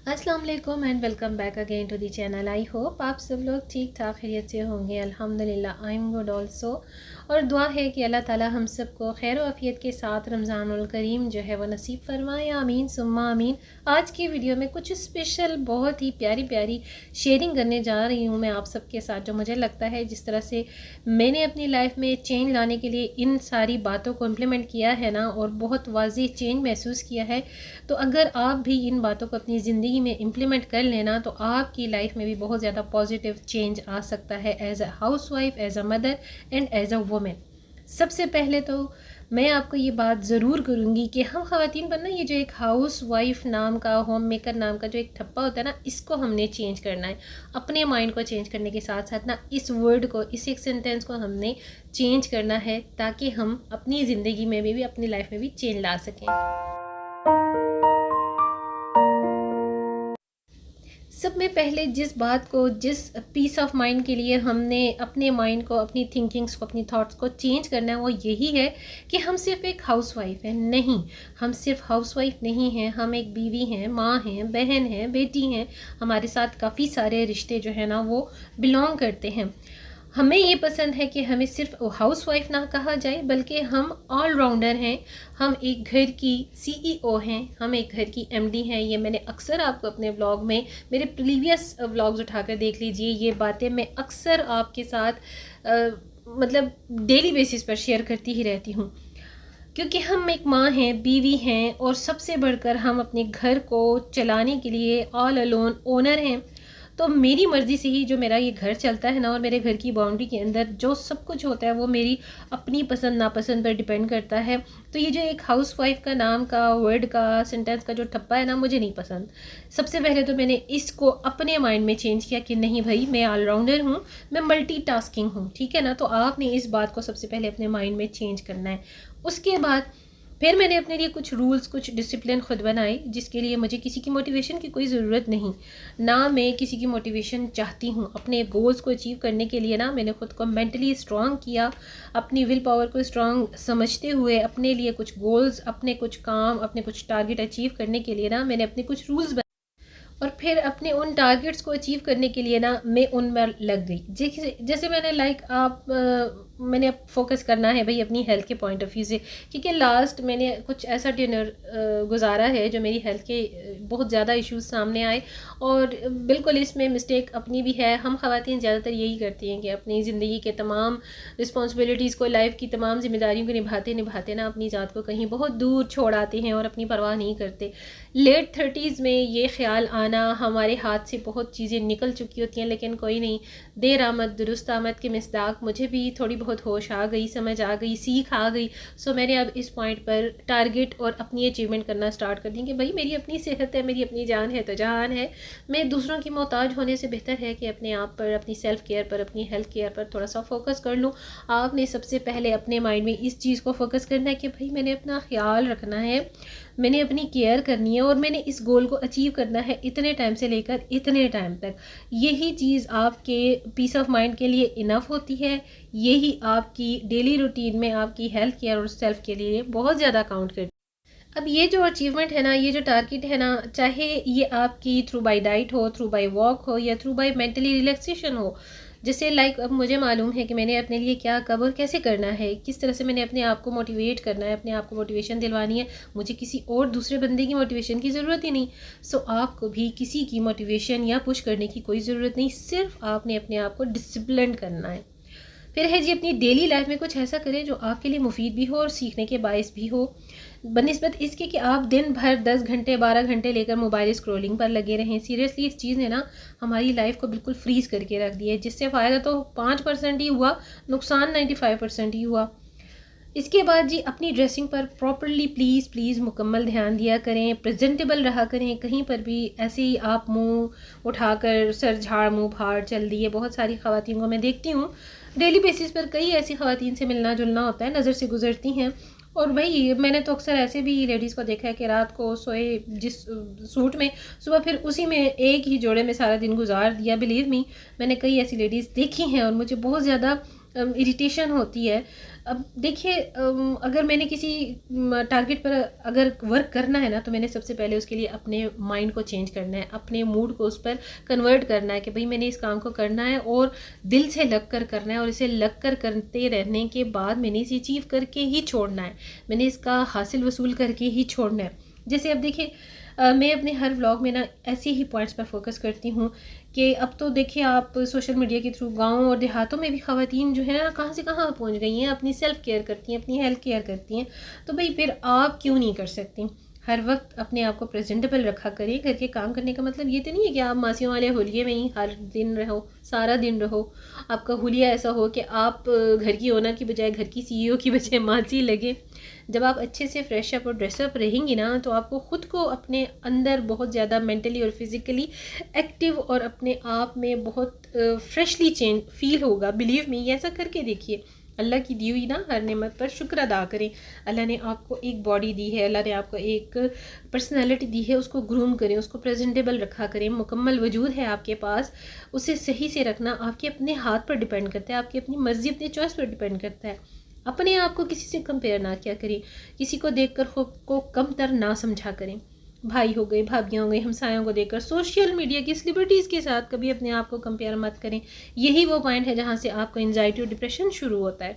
अस्सलाम वालेकुम and welcome back again to the channel. I hope आप सब लोग ठीक ठाक खैरियत से होंगे। अल्हम्दुलिल्लाह आई एम गुड ऑल्सो। और दुआ है कि अल्लाह ताला हम सबको खैर आफियत के साथ रमज़ानुल करीम जो है वो नसीब फरमाए, आमीन सुम्मा आमीन। आज की वीडियो में कुछ स्पेशल बहुत ही प्यारी प्यारी शेयरिंग करने जा रही हूँ मैं आप सबके साथ। जो मुझे लगता है जिस तरह से मैंने अपनी लाइफ में चेंज लाने के लिए इन सारी बातों को इम्प्लीमेंट किया है ना, और बहुत वाज़ेह चेंज महसूस किया है, तो अगर आप भी इन बातों को अपनी ज़िंदगी में इम्प्लीमेंट कर लेना तो आपकी लाइफ में भी बहुत ज़्यादा पॉजिटिव चेंज आ सकता है as a housewife, as a mother and as a woman. सबसे पहले तो मैं आपको ये बात ज़रूर करूँगी कि हम ख़वातीन पर ना ये जो एक हाउस वाइफ नाम का, होम मेकर नाम का जो एक ठप्पा होता है ना, इसको हमने चेंज करना है। अपने माइंड को चेंज करने के साथ साथ ना इस वर्ड को, इस एक सेंटेंस को हमने चेंज करना है ताकि हम अपनी ज़िंदगी में भी अपनी लाइफ में भी चेंज ला सकें। सब में पहले जिस बात को, जिस पीस ऑफ माइंड के लिए हमने अपने माइंड को, अपनी थिंकिंग्स को, अपनी थॉट्स को चेंज करना है वो यही है कि हम सिर्फ एक हाउसवाइफ हैं। नहीं, हम सिर्फ हाउसवाइफ नहीं हैं, हम एक बीवी हैं, माँ हैं, बहन हैं, बेटी हैं। हमारे साथ काफ़ी सारे रिश्ते जो है ना वो बिलोंग करते हैं। हमें ये पसंद है कि हमें सिर्फ हाउसवाइफ ना कहा जाए, बल्कि हम ऑलराउंडर हैं। हम एक घर की सीईओ हैं, हम एक घर की एमडी हैं। ये मैंने अक्सर आपको अपने व्लॉग में, मेरे प्रीवियस व्लॉग्स उठाकर देख लीजिए, ये बातें मैं अक्सर आपके साथ मतलब डेली बेसिस पर शेयर करती ही रहती हूँ। क्योंकि हम एक माँ हैं, बीवी हैं, और सबसे बढ़कर हम अपने घर को चलाने के लिए ऑल अलोन ओनर हैं। तो मेरी मर्ज़ी से ही जो मेरा ये घर चलता है ना, और मेरे घर की बाउंड्री के अंदर जो सब कुछ होता है वो मेरी अपनी पसंद नापसंद पर डिपेंड करता है। तो ये जो एक हाउसवाइफ का नाम का, वर्ड का, सेंटेंस का जो ठप्पा है ना, मुझे नहीं पसंद। सबसे पहले तो मैंने इसको अपने माइंड में चेंज किया कि नहीं भाई, मैं ऑलराउंडर हूँ, मैं मल्टीटास्किंग हूँ, ठीक है ना। तो आपने इस बात को सबसे पहले अपने माइंड में चेंज करना है। उसके बाद फिर मैंने अपने लिए कुछ रूल्स, कुछ डिसिप्लिन खुद बनाए, जिसके लिए मुझे किसी की मोटिवेशन की कोई ज़रूरत नहीं। ना मैं किसी की मोटिवेशन चाहती हूँ। अपने गोल्स को अचीव करने के लिए ना मैंने खुद को मेंटली स्ट्रॉन्ग किया, अपनी विल पावर को स्ट्रॉन्ग समझते हुए अपने लिए कुछ गोल्स, अपने कुछ काम, अपने कुछ टारगेट अचीव करने के लिए ना मैंने अपने कुछ रूल्स, और फिर अपने उन टारगेट्स को अचीव करने के लिए ना मैं उनमें लग गई। जैसे मैंने मैंने अब फोकस करना है भाई अपनी हेल्थ के पॉइंट ऑफ व्यू से, क्योंकि लास्ट मैंने कुछ ऐसा डिनर गुजारा है जो मेरी हेल्थ के बहुत ज़्यादा इश्यूज सामने आए, और बिल्कुल इसमें मिस्टेक अपनी भी है। हम ख़वातीन ज़्यादातर यही करती हैं कि अपनी ज़िंदगी के तमाम रिस्पॉन्सिबिलिटीज़ को, लाइफ की तमाम जिम्मेदारियों को निभाते निभाते ना अपनी ज़ात को कहीं बहुत दूर छोड़ आते हैं और अपनी परवाह नहीं करते। लेट 30s में ये ख्याल आना, हमारे हाथ से बहुत चीज़ें निकल चुकी होती हैं, लेकिन कोई नहीं, देर आमद दुरुस्त आमद के मिसदाक मुझे भी थोड़ी बहुत होश आ गई, समझ आ गई, सीख आ गई। सो मैंने अब इस पॉइंट पर टारगेट और अपनी अचीवमेंट करना स्टार्ट कर दी कि भाई मेरी अपनी सेहत है, मेरी अपनी जान है तो जहान है। मैं दूसरों की मोहताज होने से बेहतर है कि अपने आप पर, अपनी सेल्फ केयर पर, अपनी हेल्थ केयर पर थोड़ा सा फोकस कर लूँ। आपने सबसे पहले अपने माइंड में इस चीज़ को फोकस करना है कि भाई मैंने अपना ख्याल रखना है, मैंने अपनी केयर करनी है, और मैंने इस गोल को अचीव करना है इतने टाइम से लेकर इतने टाइम तक। यही चीज़ आपके पीस ऑफ माइंड के लिए इनफ होती है। यही आपकी डेली रूटीन में आपकी हेल्थ केयर और सेल्फ के लिए बहुत ज़्यादा काउंट करती है। अब ये जो अचीवमेंट है ना, ये जो टारगेट है ना, चाहे ये आपकी थ्रू बाय डाइट हो, थ्रू बाय वॉक हो, या थ्रू बाय मेंटली रिलैक्सेशन हो। जैसे अब मुझे मालूम है कि मैंने अपने लिए क्या, कब और कैसे करना है, किस तरह से मैंने अपने आप को मोटिवेट करना है, अपने आप को मोटिवेशन दिलवानी है। मुझे किसी और दूसरे बंदे की मोटिवेशन की ज़रूरत ही नहीं। सो आपको भी किसी की मोटिवेशन या पुश करने की कोई ज़रूरत नहीं, सिर्फ आपने अपने आप को डिसिप्लिन करना है। फिर है जी, अपनी डेली लाइफ में कुछ ऐसा करें जो आपके लिए मुफीद भी हो और सीखने के बायस भी हो, बनिस्बत इसके कि आप दिन भर 10 घंटे 12 घंटे लेकर मोबाइल स्क्रॉलिंग पर लगे रहें। सीरियसली इस चीज़ ने ना हमारी लाइफ को बिल्कुल फ्रीज करके रख दिया है, जिससे फ़ायदा तो 5% ही हुआ, नुकसान 95% ही हुआ। इसके बाद जी, अपनी ड्रेसिंग पर प्रॉपरली प्लीज़ मुकम्मल ध्यान दिया करें, प्रेजेंटेबल रहा करें। कहीं पर भी ऐसे ही आप मुंह उठाकर सर झाड़ मुंह फाड़ चल दिए, बहुत सारी ख़वातीन को मैं देखती हूँ डेली बेसिस पर, कई ऐसी ख़वातीन से मिलना जुलना होता है, नज़र से गुजरती हैं। और भाई मैंने तो अक्सर ऐसे भी लेडीज़ को देखा है कि रात को सोए जिस सूट में, सुबह फिर उसी में एक ही जोड़े में सारा दिन गुजार दिया। बिलीव मी, मैंने कई ऐसी लेडीज़ देखी हैं और मुझे बहुत ज़्यादा इरिटेशन होती है। अब देखिए, अगर मैंने किसी टारगेट पर अगर वर्क करना है ना, तो मैंने सबसे पहले उसके लिए अपने माइंड को चेंज करना है, अपने मूड को उस पर कन्वर्ट करना है कि भाई मैंने इस काम को करना है और दिल से लग कर करना है, और इसे लग कर करते रहने के बाद मैंने इसे अचीव करके ही छोड़ना है, मैंने इसका हासिल वसूल करके ही छोड़ना है। जैसे अब देखिए, मैं अपने हर व्लॉग में ना ऐसे ही पॉइंट्स पर फोकस करती हूँ कि अब तो देखिए आप सोशल मीडिया के थ्रू गाँव और देहातों में भी ख़वातीन जो है ना कहाँ से कहाँ पहुँच गई हैं, अपनी सेल्फ़ केयर करती हैं, अपनी हेल्थ केयर करती हैं। तो भाई फिर आप क्यों नहीं कर सकती? हर वक्त अपने आप को प्रेजेंटेबल रखा करें। घर के काम करने का मतलब ये तो नहीं है कि आप मासियों वाले होलिये में ही हर दिन रहो, सारा दिन रहो। आपका हुलिया ऐसा हो कि आप घर की ओनर की बजाय, घर की सीईओ की बजाय मासी लगे। जब आप अच्छे से फ्रेश अप और ड्रेसअप रहेंगी ना, तो आपको ख़ुद को अपने अंदर बहुत ज़्यादा मेंटली और फिज़िकली एक्टिव और अपने आप में बहुत फ्रेशली चेंज फील होगा। बिलीव मी, ऐसा करके देखिए। अल्लाह की दी हुई ना हर नेमत पर शुक्र अदा करें। अल्लाह ने आपको एक बॉडी दी है, अल्लाह ने आपको एक पर्सनालिटी दी है, उसको ग्रूम करें, उसको प्रेजेंटेबल रखा करें। मुकम्मल वजूद है आपके पास, उसे सही से रखना आपके अपने हाथ पर डिपेंड करता है, आपकी अपनी मर्ज़ी, अपनी चॉइस पर डिपेंड करता है। अपने आप को किसी से कंपेयर ना किया करें, किसी को देखकर खुद को कमतर ना समझा करें। भाई हो गए, भाभियाँ हो गई, हमसायों को देखकर, सोशल मीडिया की सेलिब्रिटीज़ के साथ कभी अपने आप को कंपेयर मत करें। यही वो पॉइंट है जहाँ से आपको एंजाइटी और डिप्रेशन शुरू होता है।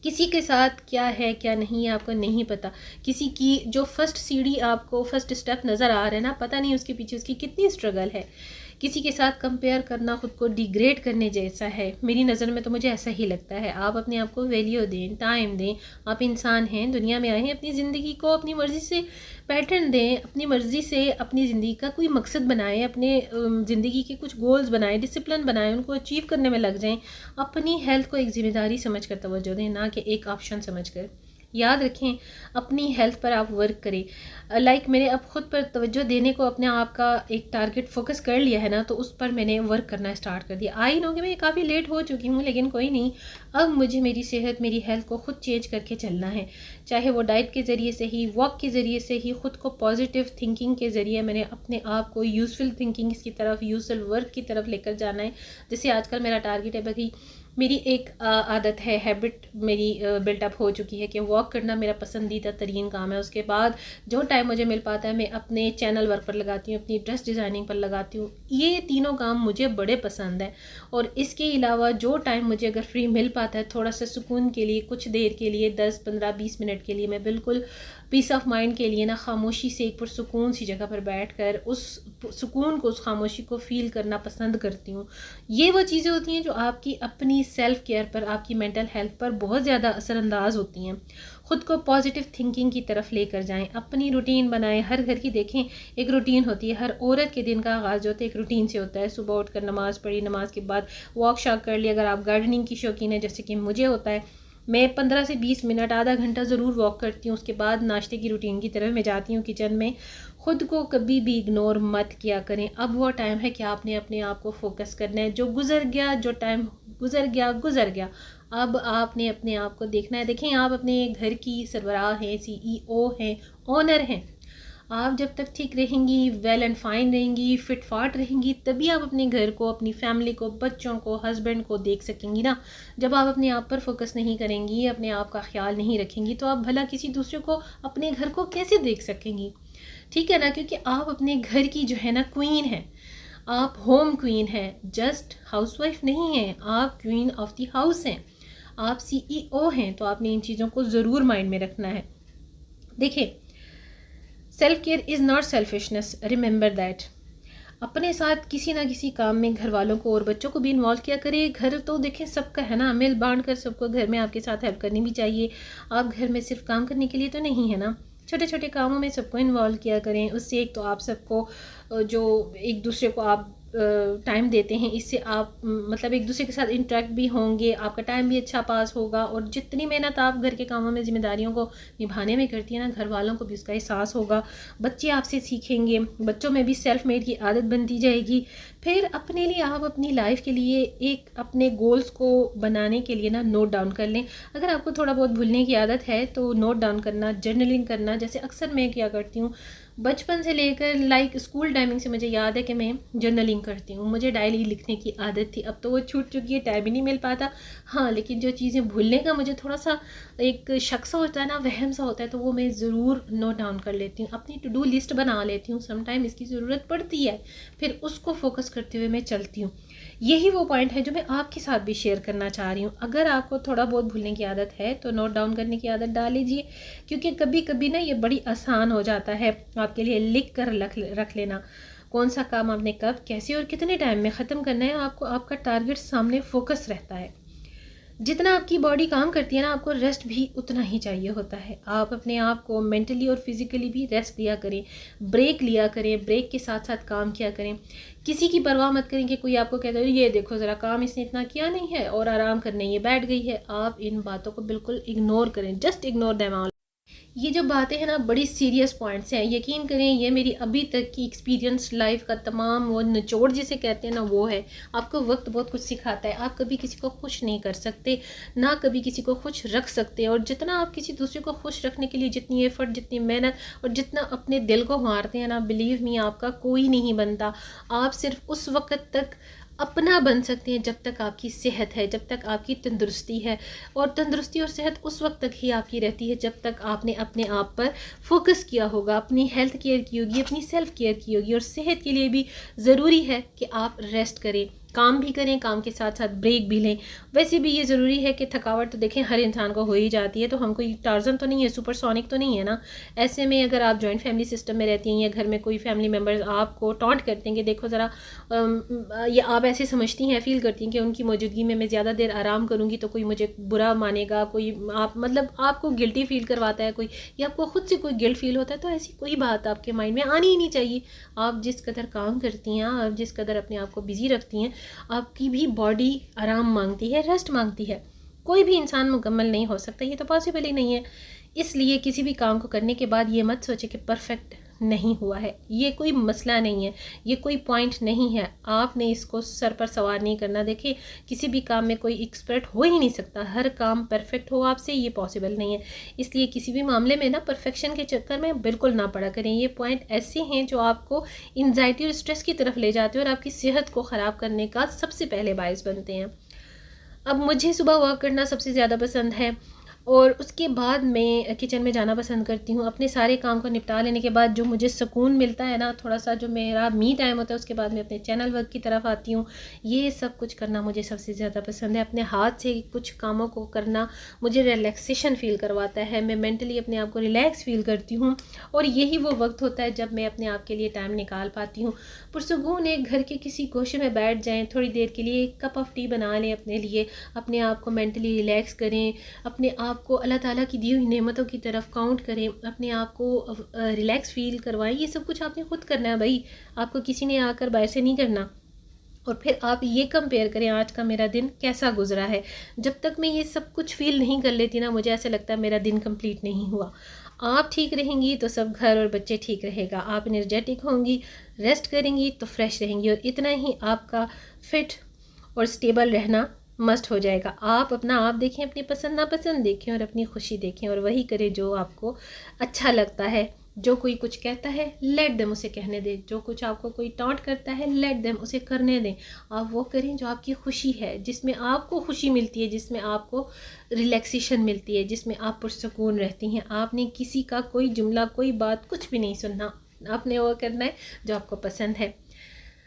किसी के साथ क्या है क्या नहीं है आपको नहीं पता। किसी की जो फर्स्ट सीढ़ी आपको फर्स्ट स्टेप नज़र आ रहा है ना, पता नहीं उसके पीछे उसकी कितनी स्ट्रगल है। किसी के साथ कंपेयर करना खुद को डिग्रेड करने जैसा है। मेरी नज़र में तो मुझे ऐसा ही लगता है। आप अपने आप को वैल्यू दें, टाइम दें। आप इंसान हैं, दुनिया में आए हैं, अपनी ज़िंदगी को अपनी मर्ज़ी से पैटर्न दें, अपनी मर्ज़ी से अपनी ज़िंदगी का कोई मकसद बनाएं, अपने ज़िंदगी के कुछ गोल्स बनाएं, डिसिप्लिन बनाएं, उनको अचीव करने में लग जाएं। अपनी हेल्थ को एक ज़िम्मेदारी समझ कर तवज्जो दें, ना कि एक ऑप्शन समझ कर। याद रखें, अपनी हेल्थ पर आप वर्क करें। लाइक मैंने अब ख़ुद पर तवज्जो देने को अपने आप का एक टारगेट फोकस कर लिया है ना, तो उस पर मैंने वर्क करना स्टार्ट कर दिया। आई नो कि मैं काफ़ी लेट हो चुकी हूँ, लेकिन कोई नहीं। अब मुझे मेरी सेहत, मेरी हेल्थ को ख़ुद चेंज करके चलना है, चाहे वो डाइट के ज़रिए से ही, वॉक के ज़रिए से ही, ख़ुद को पॉजिटिव थिंकिंग के ज़रिए मैंने अपने आप को यूज़फुल थिंकिंग की तरफ, यूज़फुल वर्क की तरफ लेकर जाना है। जैसे आजकल मेरा टारगेट है भाई, मेरी एक आदत है, हैबिट मेरी बिल्टअप हो चुकी है कि वॉक करना मेरा पसंदीदा तरीन काम है। उसके बाद जो टाइम मुझे मिल पाता है मैं अपने चैनल वर्क पर लगाती हूँ, अपनी ड्रेस डिज़ाइनिंग पर लगाती हूँ। ये तीनों काम मुझे बड़े पसंद है। और इसके अलावा जो टाइम मुझे अगर फ्री मिल पाता है थोड़ा सा सुकून के लिए, कुछ देर के लिए, 10, 15, 20 मिनट के लिए, मैं बिल्कुल पीस ऑफ माइंड के लिए ना खामोशी से एक पुरसुकून सी जगह पर बैठकर उस सुकून को, उस खामोशी को फ़ील करना पसंद करती हूँ। ये वो चीज़ें होती हैं जो आपकी अपनी सेल्फ़ केयर पर, आपकी मेंटल हेल्थ पर बहुत ज़्यादा असरअंदाज होती हैं। ख़ुद को पॉजिटिव थिंकिंग की तरफ लेकर जाएं, अपनी रूटीन बनाएं। हर घर की देखें एक रूटीन होती है, हर औरत के दिन का आगाज़ जो होता है एक रूटीन से होता है। सुबह उठकर नमाज़ पढ़ी, नमाज के बाद वॉक शॉक कर लिया। अगर आप गार्डनिंग की शौकीन है जैसे कि मुझे होता है, मैं 15 से 20 मिनट, आधा घंटा ज़रूर वॉक करती हूँ। उसके बाद नाश्ते की रूटीन की तरफ मैं जाती हूँ किचन में। ख़ुद को कभी भी इग्नोर मत किया करें। अब वो टाइम है कि आपने अपने आप को फोकस करना है। जो गुज़र गया, जो टाइम गुज़र गया गुज़र गया। अब आपने अपने आप को देखना है। देखें, आप अपने घर की सरबराह हैं, CEO हैं, ओनर हैं। आप जब तक ठीक रहेंगी, वेल एंड फाइन रहेंगी, फिट फाट रहेंगी, तभी आप अपने घर को, अपनी फैमिली को, बच्चों को, हस्बैंड को देख सकेंगी ना। जब आप अपने आप पर फोकस नहीं करेंगी, अपने आप का ख्याल नहीं रखेंगी, तो आप भला किसी दूसरे को, अपने घर को कैसे देख सकेंगी? ठीक है ना, क्योंकि आप अपने घर की जो है ना क्वीन है। आप होम क्वीन हैं, जस्ट हाउसवाइफ नहीं हैं। आप क्वीन ऑफ द हाउस हैं, आप CEO हैं। तो आपने इन चीज़ों को ज़रूर माइंड में रखना है। देखिए, self care is not selfishness, remember that. अपने साथ किसी ना किसी काम में घर वालों को और बच्चों को भी इन्वॉल्व किया करें। घर तो देखें सबका है ना, मिल बांट कर सबको घर में आपके साथ हेल्प करनी भी चाहिए। आप घर में सिर्फ काम करने के लिए तो नहीं है ना, छोटे छोटे कामों में सबको इन्वॉल्व किया करें। उससे एक तो आप सबको जो एक दूसरे को आप टाइम देते हैं, इससे आप मतलब एक दूसरे के साथ इंटरेक्ट भी होंगे, आपका टाइम भी अच्छा पास होगा। और जितनी मेहनत आप घर के कामों में, जिम्मेदारियों को निभाने में करती है ना, घर वालों को भी उसका एहसास होगा। बच्चे आपसे सीखेंगे, बच्चों में भी सेल्फ मेड की आदत बनती जाएगी। फिर अपने लिए आप अपनी लाइफ के लिए एक अपने गोल्स को बनाने के लिए ना नोट डाउन कर लें। अगर आपको थोड़ा बहुत भूलने की आदत है तो नोट डाउन करना, जर्नलिंग करना, जैसे अक्सर मैं क्या करती हूँ, बचपन से लेकर लाइक स्कूल टाइमिंग से मुझे याद है कि मैं जर्नलिंग करती हूँ, मुझे डायरी लिखने की आदत थी। अब तो वो छूट चुकी है, टाइम ही नहीं मिल पाता। हाँ, लेकिन जो चीज़ें भूलने का मुझे थोड़ा सा एक शक सा होता है ना, वहम सा होता है, तो वो मैं ज़रूर नोट डाउन कर लेती हूँ, अपनी टू डू लिस्ट बना लेती हूँ। समटाइम इसकी ज़रूरत पड़ती है, फिर उसको फोकस करते हुए मैं चलती हूँ। यही वो पॉइंट है जो मैं आपके साथ भी शेयर करना चाह रही हूँ। अगर आपको थोड़ा बहुत भूलने की आदत है तो नोट डाउन करने की आदत डाल लीजिए, क्योंकि कभी कभी ना ये बड़ी आसान हो जाता है आपके लिए लिख कर रख लेना। कौन सा काम आपने कब, कैसे और कितने टाइम में ख़त्म करना है, आपको आपका टारगेट सामने फोकस रहता है। जितना आपकी बॉडी काम करती है ना, आपको रेस्ट भी उतना ही चाहिए होता है। आप अपने आप को मेंटली और फिजिकली भी रेस्ट दिया करें, ब्रेक लिया करें, ब्रेक के साथ साथ काम किया करें। किसी की परवाह मत करें कि कोई आपको कहता है ये देखो ज़रा काम इसने इतना किया नहीं है और आराम करने ये बैठ गई है। आप इन बातों को बिल्कुल इग्नोर करें, जस्ट इग्नोर देम ऑल। ये जो बातें हैं ना, बड़ी सीरियस पॉइंट्स हैं। यकीन करें, ये मेरी अभी तक की एक्सपीरियंस लाइफ का तमाम वो निचोड़ जिसे कहते हैं ना, वो है। आपको वक्त बहुत कुछ सिखाता है। आप कभी किसी को खुश नहीं कर सकते, ना कभी किसी को खुश रख सकते। और जितना आप किसी दूसरे को खुश रखने के लिए जितनी एफर्ट, जितनी मेहनत और जितना अपने दिल को मारते हैं ना, बिलीव मी, आपका कोई नहीं बनता। आप सिर्फ उस वक्त तक अपना बन सकते हैं जब तक आपकी सेहत है, जब तक आपकी तंदुरुस्ती है। और तंदुरुस्ती और सेहत उस वक्त तक ही आपकी रहती है जब तक आपने अपने आप पर फोकस किया होगा, अपनी हेल्थ केयर की होगी, अपनी सेल्फ केयर की होगी। और सेहत के लिए भी ज़रूरी है कि आप रेस्ट करें, काम भी करें, काम के साथ साथ ब्रेक भी लें। वैसे भी ये ज़रूरी है कि थकावट तो देखें हर इंसान को हो ही जाती है, तो हम कोई टार्जन तो नहीं है, सुपरसोनिक तो नहीं है ना। ऐसे में अगर आप जॉइंट फैमिली सिस्टम में रहती हैं या घर में कोई फैमिली मेम्बर्स आपको टॉन्ट करते हैं कि देखो ज़रा, या आप ऐसे समझती हैं, फील करती हैं कि उनकी मौजूदगी में मैं ज़्यादा देर आराम करूँगी तो कोई मुझे बुरा मानेगा, कोई आप मतलब आपको गिल्टी फील करवाता है कोई, या आपको खुद से कोई गिल्ट फील होता है, तो ऐसी कोई बात आपके माइंड में आनी ही नहीं चाहिए। आप जिस कदर काम करती हैं, आप जिस कदर अपने आप को बिजी रखती हैं, आपकी भी बॉडी आराम मांगती है, रेस्ट मांगती है। कोई भी इंसान मुकम्मल नहीं हो सकता, ये तो पॉसिबल ही नहीं है। इसलिए किसी भी काम को करने के बाद ये मत सोचे कि परफेक्ट नहीं हुआ है। ये कोई मसला नहीं है, ये कोई पॉइंट नहीं है। आपने इसको सर पर सवार नहीं करना। देखिए, किसी भी काम में कोई एक्सपर्ट हो ही नहीं सकता, हर काम परफेक्ट हो आपसे, ये पॉसिबल नहीं है। इसलिए किसी भी मामले में ना परफेक्शन के चक्कर में बिल्कुल ना पड़ा करें। ये पॉइंट ऐसे हैं जो आपको एंजाइटी और स्ट्रेस की तरफ ले जाते हैं और आपकी सेहत को ख़राब करने का सबसे पहले बायस बनते हैं। अब मुझे सुबह वर्क करना सबसे ज़्यादा पसंद है और उसके बाद मैं किचन में जाना पसंद करती हूँ। अपने सारे काम को निपटा लेने के बाद जो मुझे सुकून मिलता है ना, थोड़ा सा जो मेरा मी टाइम होता है, उसके बाद मैं अपने चैनल वर्क की तरफ आती हूँ। ये सब कुछ करना मुझे सबसे ज़्यादा पसंद है। अपने हाथ से कुछ कामों को करना मुझे रिलैक्सेशन फ़ील करवाता है। मैं मेंटली अपने आप को रिलैक्स फ़ील करती हूँ और यही वो वक्त होता है जब मैं अपने आप के लिए टाइम निकाल पाती हूँ। पुरसुकून एक घर के किसी गोशे में बैठ जाएँ, थोड़ी देर के लिए एक कप ऑफ टी बना लें अपने लिए, अपने आप को मेंटली रिलैक्स करें, अपने आपको अल्लाह ताला की दी हुई नेमतों की तरफ काउंट करें, अपने आप को रिलैक्स फ़ील करवाएं। ये सब कुछ आपने खुद करना है भाई, आपको किसी ने आकर बाहर से नहीं करना। और फिर आप ये कंपेयर करें आज का मेरा दिन कैसा गुजरा है। जब तक मैं ये सब कुछ फ़ील नहीं कर लेती ना, मुझे ऐसा लगता है मेरा दिन कंप्लीट नहीं हुआ। आप ठीक रहेंगी तो सब घर और बच्चे ठीक रहेगा। आप एनर्जेटिक होंगी, रेस्ट करेंगी तो फ्रेश रहेंगी, और इतना ही आपका फिट और स्टेबल रहना मस्ट हो जाएगा। आप अपना आप देखें, अपनी पसंद नापसंद देखें और अपनी खुशी देखें, और वही करें जो आपको अच्छा लगता है। जो कोई कुछ कहता है लेट देम उसे कहने दें, जो कुछ आपको कोई टॉन्ट करता है लेट देम उसे करने दें। आप वो करें जो आपकी खुशी है, जिसमें आपको खुशी मिलती है, जिसमें आपको रिलैक्सेशन मिलती है, जिसमें आप पुरसुकून रहती हैं। आपने किसी का कोई जुमला, कोई बात, कुछ भी नहीं सुनना। आपने वो करना है जो आपको पसंद है।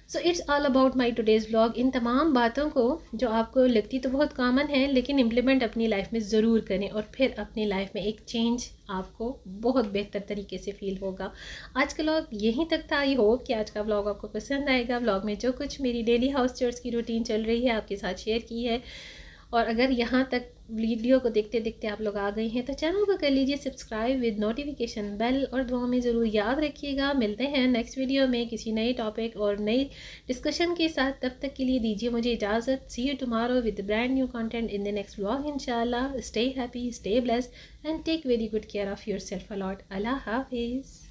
So it's all about my today's vlog. इन तमाम बातों को जो आपको लगती तो बहुत कॉमन है, लेकिन इम्प्लीमेंट अपनी लाइफ में ज़रूर करें और फिर अपनी लाइफ में एक चेंज आपको बहुत बेहतर तरीके से फ़ील होगा। आज का व्लॉग यहीं तक था। आई होप कि आज का व्लॉग आपको पसंद आएगा। व्लॉग में जो कुछ मेरी डेली हाउस चोर्स की रूटीन चल रही है आपके साथ शेयर की है। और अगर यहाँ तक वीडियो को देखते देखते आप लोग आ गए हैं तो चैनल को कर लीजिए सब्सक्राइब विद नोटिफिकेशन बेल, और दुआ में ज़रूर याद रखिएगा। मिलते हैं नेक्स्ट वीडियो में किसी नए टॉपिक और नई डिस्कशन के साथ। तब तक के लिए दीजिए मुझे इजाज़त। See you tomorrow with brand new content in the next vlog इंशाल्लाह। Stay happy, stay blessed and take very good care of yourself a lot. अल्लाह हाफिज़।